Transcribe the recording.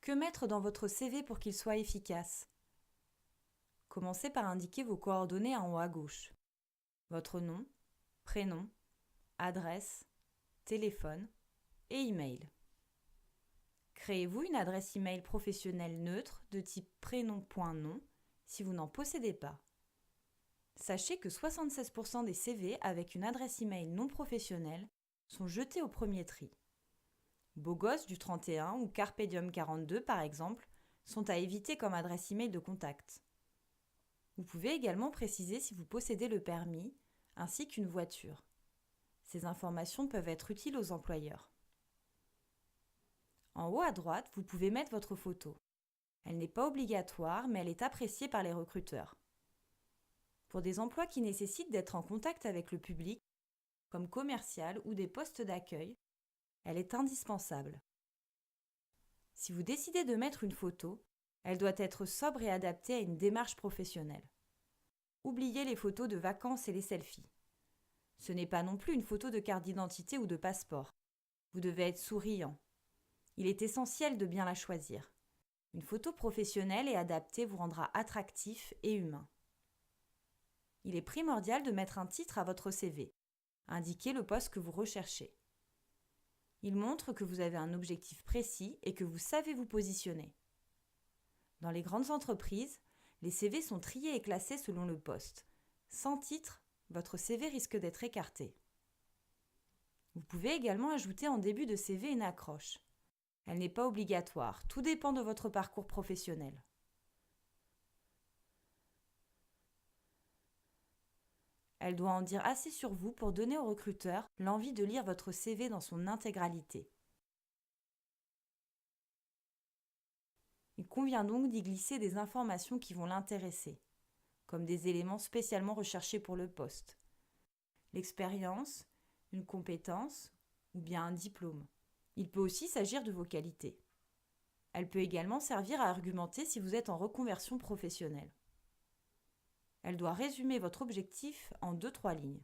Que mettre dans votre CV pour qu'il soit efficace? Commencez par indiquer vos coordonnées en haut à gauche. Votre nom, prénom, adresse, téléphone et email. Créez-vous une adresse email professionnelle neutre de type prénom.nom si vous n'en possédez pas. Sachez que 76% des CV avec une adresse email non professionnelle sont jetés au premier tri. Beau Gosse du 31 ou Carpe Diem 42 par exemple sont à éviter comme adresse email de contact. Vous pouvez également préciser si vous possédez le permis ainsi qu'une voiture. Ces informations peuvent être utiles aux employeurs. En haut à droite, vous pouvez mettre votre photo. Elle n'est pas obligatoire, mais elle est appréciée par les recruteurs. Pour des emplois qui nécessitent d'être en contact avec le public, comme commercial ou des postes d'accueil, elle est indispensable. Si vous décidez de mettre une photo, elle doit être sobre et adaptée à une démarche professionnelle. Oubliez les photos de vacances et les selfies. Ce n'est pas non plus une photo de carte d'identité ou de passeport. Vous devez être souriant. Il est essentiel de bien la choisir. Une photo professionnelle et adaptée vous rendra attractif et humain. Il est primordial de mettre un titre à votre CV. Indiquez le poste que vous recherchez. Il montre que vous avez un objectif précis et que vous savez vous positionner. Dans les grandes entreprises, les CV sont triés et classés selon le poste. Sans titre, votre CV risque d'être écarté. Vous pouvez également ajouter en début de CV une accroche. Elle n'est pas obligatoire, tout dépend de votre parcours professionnel. Elle doit en dire assez sur vous pour donner au recruteur l'envie de lire votre CV dans son intégralité. Il convient donc d'y glisser des informations qui vont l'intéresser, comme des éléments spécialement recherchés pour le poste. L'expérience, une compétence ou bien un diplôme. Il peut aussi s'agir de vos qualités. Elle peut également servir à argumenter si vous êtes en reconversion professionnelle. Elle doit résumer votre objectif en 2-3 lignes.